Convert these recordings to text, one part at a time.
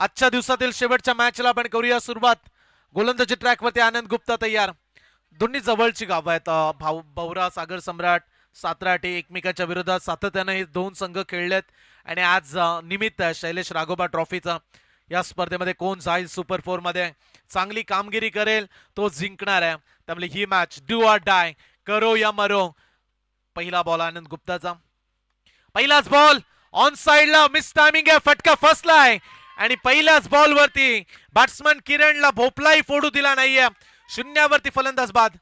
आजच्या दिवसातील शेवटच्या मॅचला आपण करूया सुरुवात. गोलंदाजी ट्रॅकवरती आनंद गुप्ता तयार. दोन्ही जवळची गाव आहेत. भवरा सागर सम्राट सातराटी एकमेकाच्या विरोधात सातत्याने हे दोन संघ खेळलेत आणि आज निमित्त शैलेश राघोबा ट्रॉफीचा. या स्पर्धेमध्ये कोण जाईल सुपर 4 मध्ये, चांगली कामगिरी करेल तो जिंकणार आहे. त्यामुळे ही मॅच डू ऑर डाय, करो या मरो. पहिला बॉल आनंद गुप्ताचा, पहिलाच बॉल ऑन साइडला मिस टायमिंग आहे, फटका फसलाय आणि पहिल्याच बॉल वरती बॅट्समन किरणला भोपलाही फोडू दिला नाहीये. शून्यावरती फलंदाज बाद.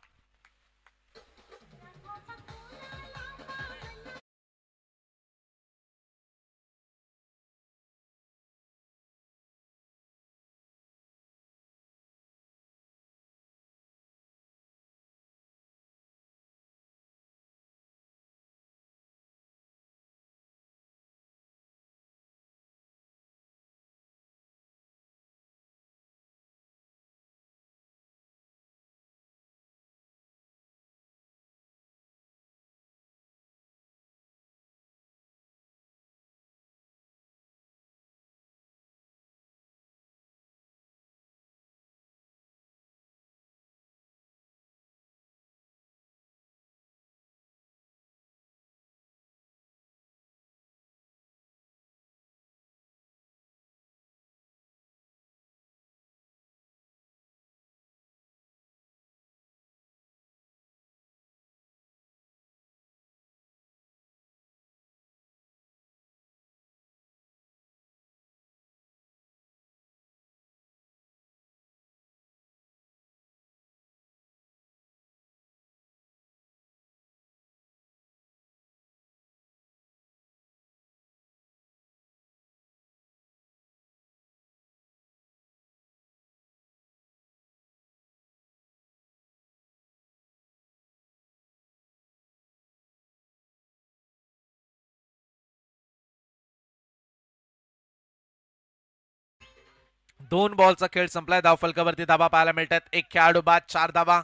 दोन बॉलचा खेळ संपलाय. धावफलकावरती धाबा पाहायला मिळतात. एक खेळाडू बाद, 4 धाबा,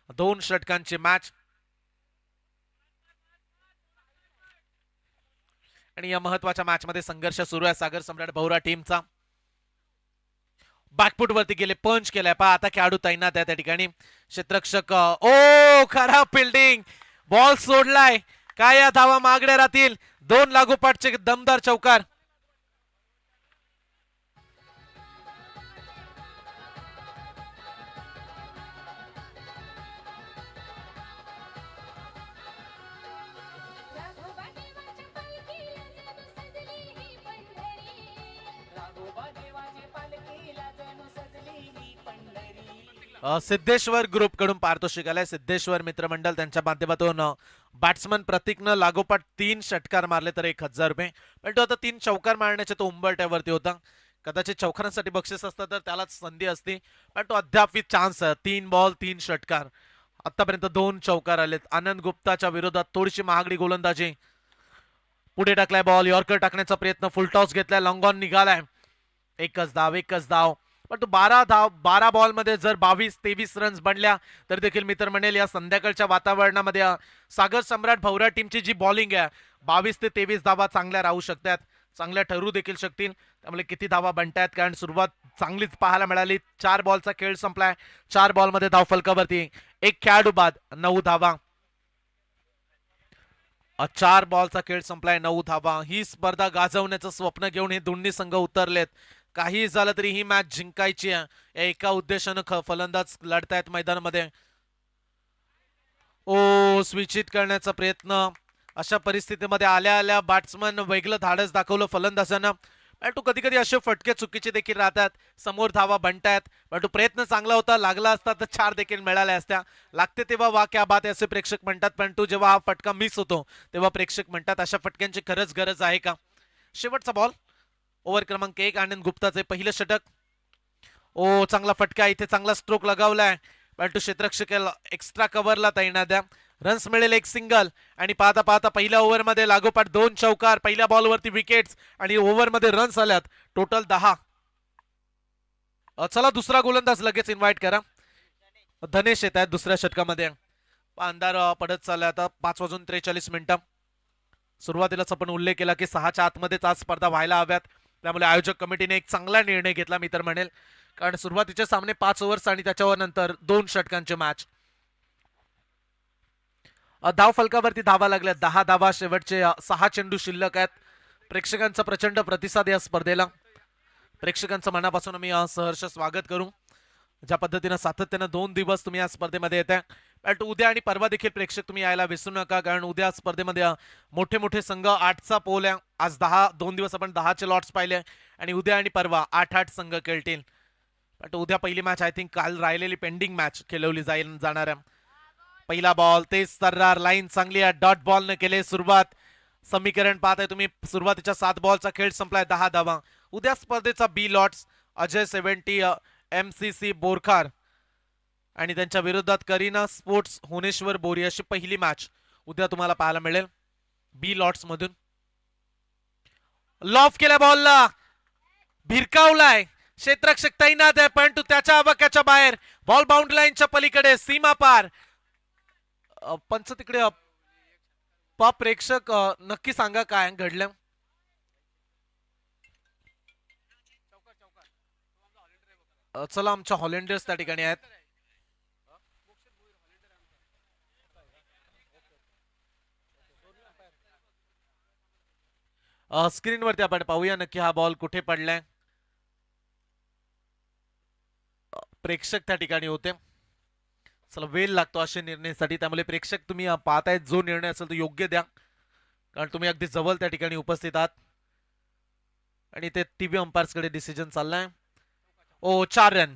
2 षटकांची मॅच. आणि या महत्वाच्या मॅच मध्ये संघर्ष सुरू आहे सागर सम्राट भवरा टीमचा. बॅकफुट वरती गेले, पंच केलाय पहा. आता खेळाडू तैनात आहे त्या ठिकाणी. क्षेत्ररक्षक ओ खराब फिल्डिंग, बॉल सोडलाय. काय या धावा मागड्या राहतील. 2 लागोपाठचे दमदार चौकार. सिद्धेश्वर ग्रुप कडून पारितोषिक आलंय. सिद्धेश्वर मित्रमंडळ त्यांच्या माध्यमातून बॅट्समन प्रतीकनं लागोपाठ 3 षटकार मारले तर 1000 रुपये. पण तो आता 3 चौकार मारण्याच्या तो उंबरठ्यावरती होता. कदाचित चौकारांसाठी बक्षीस असतं तर त्यालाच संधी असती, पण तो अद्याप चान्स आहे. 3 बॉल 3 षटकार, आतापर्यंत 2 चौकार आलेत. आनंद गुप्ताच्या विरोधात थोडीशी महागडी गोलंदाजी. पुढे टाकलाय बॉल, यॉर्कर टाकण्याचा प्रयत्न, फुलटॉस घेतलाय, लॉंग ऑन निघालाय. एकच धाव. पण तो 12 बॉल मध्ये जर 22-23 रन्स बनल्या तर देखील मित्र म्हणेल या संध्याकाळच्या वातावरणामध्ये सागर सम्राट भवरा टीमची जी बॉलिंग आहे 22 ते 23 धावा चांगल्या राहू शकतात, चांगल्या ठरू देखील शकतील. त्यामुळे किती धावा बनतायत, कारण सुरुवात चांगलीच पाहायला मिळाली. 4 बॉलचा खेळ संपलाय. 4 बॉल मध्ये धावफलकावरती एक खेळाडू बाद, 9 धावा. 4 बॉलचा खेळ संपलाय, 9 धावा. ही स्पर्धा गाजवण्याचं स्वप्न घेऊन हे दोन्ही संघ उतरलेत. काही झालं तरी ही मॅच जिंकायची आहे, एका उद्देशानं फलंदाज लढतायत मैदानामध्ये. ओ स्विचित करण्याचा प्रयत्न. अशा परिस्थितीमध्ये आल्या बॅट्समन वेगळं धाडस दाखवलं फलंदाजांना. पण कधी कधी असे फटके चुकीचे देखील राहतात. समोर धावा बनतायत, पण प्रयत्न चांगला होता. लागला असता तर 4 देखील मिळाल्या असत्या. लागते तेव्हा वा क्या बात आहे असे प्रेक्षक म्हणतात, पण जेव्हा हा फटका मिस होतो तेव्हा प्रेक्षक म्हणतात अशा फटक्यांची खरंच गरज आहे का. शेवटचा बॉल, ओव्हर क्रमांक 1, आनंद गुप्ताचे पहिलं षटक. ओ चांगला फटका, इथे चांगला स्ट्रोक लगावलाय, पण क्षेत्ररक्षक एक्स्ट्रा कव्हरला तैनात द्या. रन्स मिळेल, एक सिंगल. आणि पाहता पाहता पहिल्या ओव्हर मध्ये लागोपाठ 2 चौकार, पहिल्या बॉलवरती विकेट्स आणि ओव्हर मध्ये रन्स आल्यात टोटल 10. चला दुसरा गोलंदाज लगेच इन्व्हाइट करा. धनेश येत आहेत दुसऱ्या षटकामध्ये. अंधार पडत चाललाय आता. 5:43 सुरुवातीलाच आपण उल्लेख केला की 6च्या आतमध्येच आज स्पर्धा व्हायला हव्यात. त्यामुळे आयोजक कमिटीने एक चांगला निर्णय घेतला मी तर म्हणेल, कारण सुरुवातीचे सामने 5 ओव्हर्स आणि त्याच्यावर नंतर 2 षटकांचे मॅच. धाव फलकावरती धावा लागल्या, 10 धावा शेवटचे 6 चेंडू शिल्लक आहेत. प्रेक्षकांचा प्रचंड प्रतिसाद या स्पर्धेला. प्रेक्षकांचं मनापासून मी सहर्ष स्वागत करू. ज्या पद्धतीनं सातत्यानं 2 दिवस तुम्ही या स्पर्धेमध्ये येताय, बट उद्या आणि परवा देखील प्रेक्षक तुम्ही यायला विसरू नका, कारण उद्या स्पर्धेमध्ये मोठे मोठे संघ 8चा पोल आहे. आज 2 दिवस आपण 10चे लॉट्स पाहिले आणि उद्या आणि परवा 8 संघ खेळतील. बट उद्या पहिली मॅच आय थिंक काल राहिलेली पेंडिंग मॅच खेळवली जाणार आहे. पहिला बॉल तेज सर्रार, लाईन चांगली आहे, डॉट बॉल न केले सुरुवात. समीकरण पाहताय तुम्ही, सुरुवातीच्या 7 बॉलचा खेळ संपलाय, 10 धावा. उद्या स्पर्धेचा बी लॉट्स अजय 70 MCC बोरखार आणि त्यांच्या विरोधात करीना स्पोर्ट्स हुनेश्वर बोरी अशी पहिली मॅच उद्या तुम्हाला पाहायला मिळेल बी लॉट्स मधून. लॉफ केल्या बॉलला, भिरकावलाय, क्षेत्ररक्षक तैनात आहे, परंतु त्याच्या आवाक्याच्या बाहेर. बॉल बाउंड्री लाईनच्या पलीकडे, सीमा पार. पंच तिकडे प्रेक्षक नक्की सांगा काय घडलं. चला, आमच्या हॉलंडियर्स त्या ठिकाणी आहेत. स्क्रीनवरती आपण पाहूया नक्की हा बॉल कुठे पडलाय. प्रेक्षक त्या ठिकाणी होते. चला, वेळ लागतो अशा निर्णयासाठी, त्यामुळे प्रेक्षक तुम्ही पाहतायत, जो निर्णय असेल तो योग्य द्या, कारण तुम्ही अगदी जवळ त्या ठिकाणी उपस्थित आहात आणि ते टीव्ही अंपायर्स कडे डिसिजन चाललाय. 4 रन.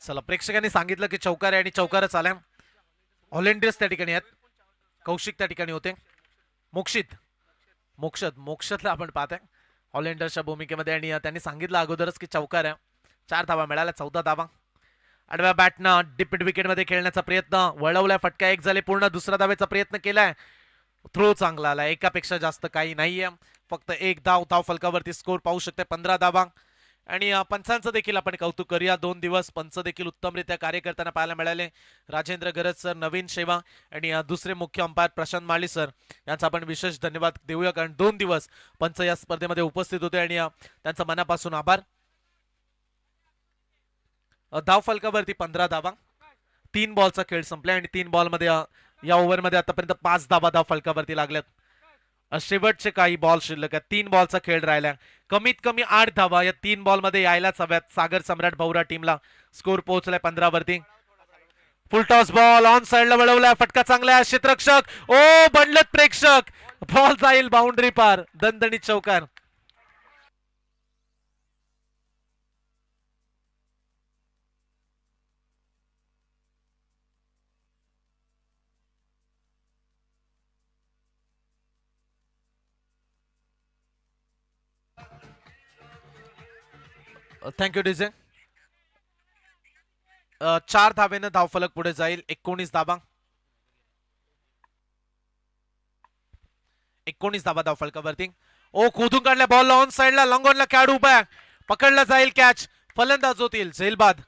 चला, प्रेक्षकांनी सांगितलं की चौकार आहे आणि चौकारच आलाय. हॉलंडियर्स त्या ठिकाणी आहेत, कौशिक त्या ठिकाणी होते, मोक्षतला आपण पाहताय हॉलंडर्सच्या भूमिकेमध्ये, आणि त्यांनी सांगितलं अगोदरच की चौकार आहे. 4 धावा मिळाल्या, 14 धावा. आडव्या बॅटनं डिपिट विकेटमध्ये खेळण्याचा प्रयत्न, वळवलाय, फटका 1 झाले पूर्ण. दुसरा धावेचा प्रयत्न केलाय, थ्रो चांगला आला, एकापेक्षा जास्त काही नाहीये, फक्त 1 धाव. धाव फलकावरती स्कोर पाहू शकते 15 धावा. आणि पंचांचं देखील आपण कौतुक करूया. 2 दिवस पंच देखील उत्तमरित्या कार्य करताना पाहायला मिळाले. राजेंद्र गरज सर, नवीन शेवा आणि दुसरे मुख्य अंपायर प्रशांत माळी सर यांचा आपण विशेष धन्यवाद देऊया, कारण 2 दिवस पंच या स्पर्धेमध्ये उपस्थित होते आणि त्यांचा मनापासून आभार. धाव फलकावरती 15 धावा. 3 बॉलचा खेळ संपलाय आणि 3 बॉलमध्ये या ओव्हरमध्ये आतापर्यंत 5 धावा धाव फलकावरती लागल्यात. शेवटचे काही बॉल शिल्लक आहेत, 3 बॉलचा खेळ राहिलाय. कमीत कमी 8 धावा या 3 बॉलमध्ये यायलाच हव्यात. सागर सम्राट भौरा टीमला स्कोर पोहोचलाय 15वरती. फुल टॉस बॉल ऑन साइडला वळवलाय, फटका चांगला आहे, क्षेत्ररक्षक बनलेत प्रेक्षक, बॉल जाईल बाउंड्री पार, दणदणीत चौकार. Thank you DJ. 4 धावेनं धावफलक पुढे जाईल, 19 धावा. 19 धावा धाव फलकावरती. खोदून काढल्या बॉल ऑन साइडला, लॉंगॉनला खेळाडू उभा आहे, पकडला जाईल कॅच, फलंदाज होतील झेलबाद.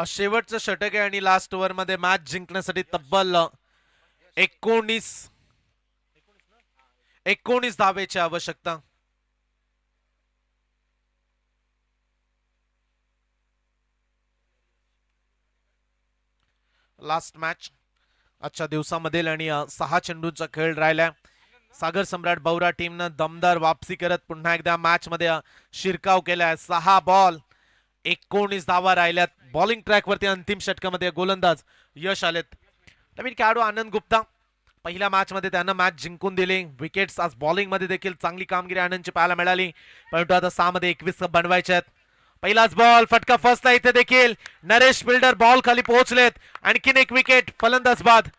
शेवटचं षटक आहे आणि लास्ट ओव्हर मध्ये मॅच जिंकण्यासाठी तब्बल 19 धावेची आवश्यकता. लास्ट मॅच आजच्या दिवसामधील आणि 6 चेंडूंचा खेळ राहिलाय. सागर सम्राट बौरा टीमनं दमदार वापसी करत पुन्हा एकदा मॅच मध्ये शिरकाव केलाय. 6 बॉल 19 धावा राहिल्यात. बॉलिंग ट्रॅक वरती अंतिम षटकामध्ये गोलंदाज यश आलेत. नवीन खेळाडू आनंद गुप्ता, पहिल्या मॅच मध्ये त्यानं मॅच जिंकून दिली. विकेट्स आज बॉलिंग मध्ये देखील चांगली कामगिरी आनंदची पाहायला मिळाली, परंतु आता 6 मध्ये 21 बनवायचे आहेत. पहिलाच बॉल फटका फसला. इथे देखील नरेश बिल्डर बॉल खाली पोहोचलेत. आणखीन एक विकेट फलंदाज बाद.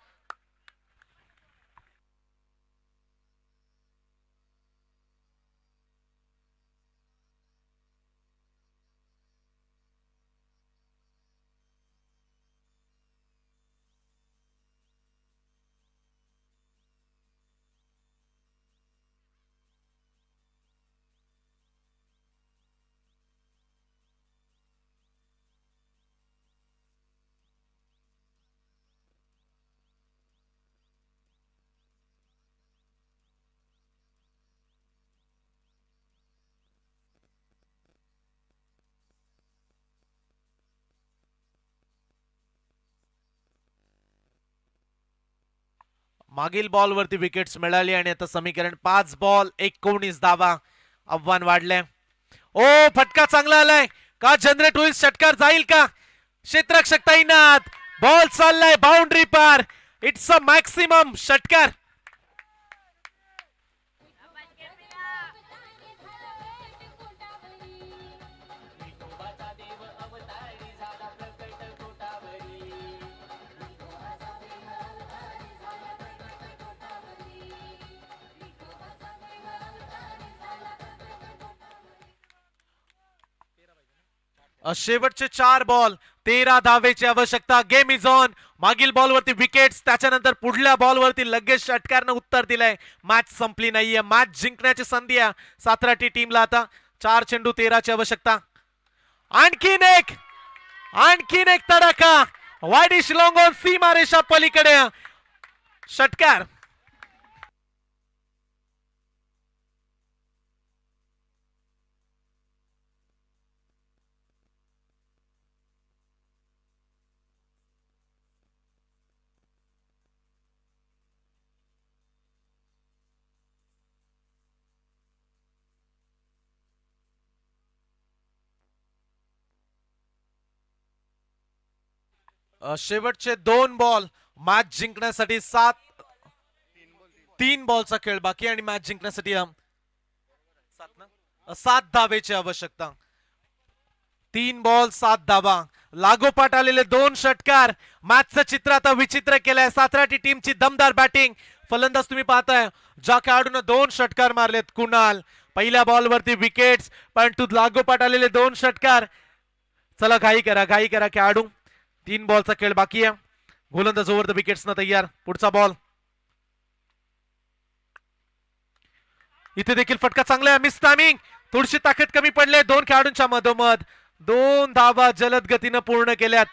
मागील बॉल वरती विकेट्स मिळाली आणि आता समीकरण 5 बॉल 19 धावा. आव्हान वाढले. ओ फटका चांगला आलाय का? जनरेट होईल षटकार जाईल का? क्षेत्ररक्षक तैनात. बॉल चाललाय बाउंड्री पार. इट्स अ मॅक्सिमम षटकार. शेवटचे 4 बॉल 13 धावेची आवश्यकता. Game is on. मागील बॉल वरती विकेट्स, त्याच्यानंतर पुढल्या बॉल वरती लगेच षटकारनं उत्तर दिलंय. मॅच संपली नाहीये. मॅच जिंकण्याची संधी आहे साताराटी टीमला. आता 4 चेंडू 13 ची आवश्यकता. आणखीन एक तडाखा. वाईडिश लॉंग ऑन सीमारेषा पलीकडे षटकार. शेवटचे 2 बॉल मॅच जिंकण्यासाठी 3 बॉलचा खेळ बाकी आणि मॅच जिंकण्यासाठी 7 धावेची आवश्यकता. 3 बॉल 7 धावा. लागोपाठ आलेले 2 षटकार. मॅचचं चित्र आता विचित्र केलंय. साताराटी टीमची दमदार बॅटिंग. फलंदाज तुम्ही पाहताय ज्या खेळाडूने 2 षटकार मारलेत. कुणाल पहिल्या बॉल वरती विकेट्स, परंतु लागोपाठ आलेले 2 षटकार. चला घाई करा खेळाडू. 3 बॉलचा खेळ बाकी आहे. गोलंदाज ओव्हर द विकेट्स ना तयार. पुढचा बॉल. इथे देखील फटका चांगला आहे. Miss timing. थोडीशी ताकद कमी पडले 2 खेळाडूंच्या मधोमध. 2 धावा जलद गतीनं पूर्ण केल्यात.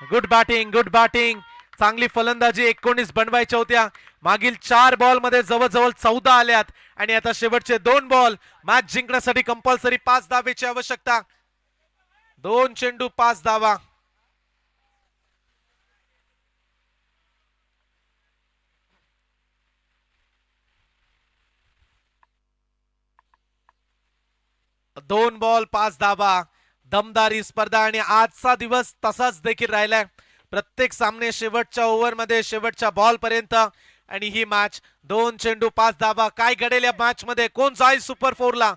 Good batting. चांगली फलंदाजी. 19 बनवायच्या होत्या. मागील 4 बॉल मध्ये जवळजवळ 14 आल्यात आणि आता शेवटचे 2 बॉल. मॅच जिंकण्यासाठी कंपल्सरी 5 धावेची आवश्यकता. 2 चेंडू 5 धावा. दोन बॉल 5 धावा. दमदारी स्पर्धा आणि आजचा दिवस तसाच देखील राहिलाय. प्रत्येक सामने शेवटच्या ओव्हर मध्ये शेवटच्या बॉल पर्यंत आणि ही मॅच 2 चेंडू 5 धावा. काय घडेल या मॅच मध्ये? कोण जाईल सुपर 4 ला?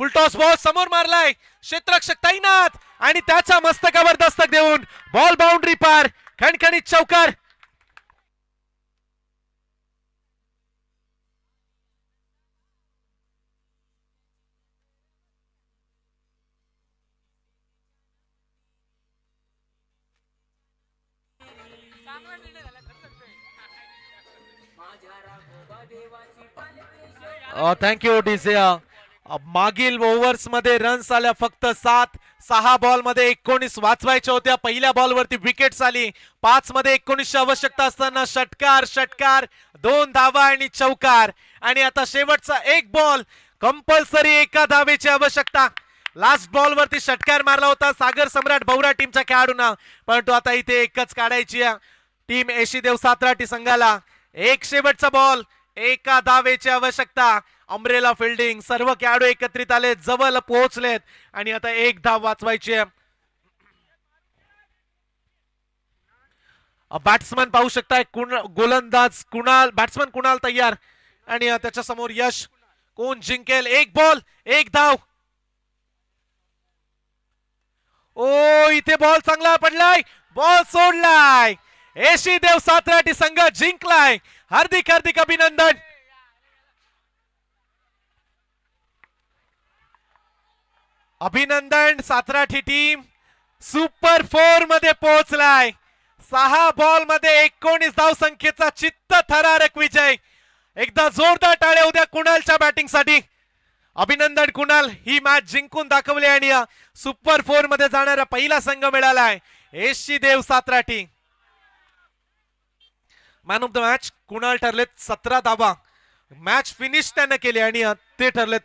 फुलटॉस बॉल समोर मारलाय. क्षेत्ररक्षक तैनात आणि त्याच्या मस्तकावर दस्तक देऊन बॉल बाउंड्री पार. खणखणीत चौकार. Thank you DJ. मागील ओव्हर्स मध्ये रन्स आल्या फक्त 7. 6 बॉल मध्ये 19 वाचवायच्या होत्या. पहिल्या बॉलवरती विकेट आली. 5 मध्ये 19ची आवश्यकता असताना षटकार षटकार 2 धावा आणि चौकार. आणि आता शेवटचा एक बॉल, कंपल्सरी एका धावेची आवश्यकता. लास्ट बॉल वरती षटकार मारला होता सागर सम्राट भौरा टीमच्या खेळाडूंना, परंतु आता इथे एकच काढायची टीम एशी देव सातराटी संघाला. एक शेवटचा बॉल, एका धावेची आवश्यकता. अमरेला फिल्डिंग, सर्व खेळाडू एकत्रित आले, जवळ पोहोचलेत आणि आता एक धाव वाचवायची. बॅट्समन पाहू शकताय, गोलंदाज कुणाल, बॅट्समन कुणाल तयार आणि त्याच्या समोर यश. कोण जिंकेल? एक बॉल एक धाव. ओ इथे बॉल चांगला पडलाय, बॉल सोडलाय. एशी देव सातराटी संघ जिंकलाय. हार्दिक हार्दिक अभिनंदन. अभिनंदन. सातराठी टीम सुपर 4 मध्ये पोहोचलाय. 6 बॉल मध्ये 19 धाव संख्येचा चित्तथरारक विजय. एकदा जोरदार टाळ्या उद्या कुणालच्या बॅटिंग साठी. अभिनंदन कुणाल, ही मॅच जिंकून दाखवली आणि सुपर 4 मध्ये जाणारा पहिला संघ मिळालाय एशी देव सातराठी. Man of the match Kunal ठरलेत. 17 धावा मॅच फिनिश त्यानं केली आणि ते ठरलेत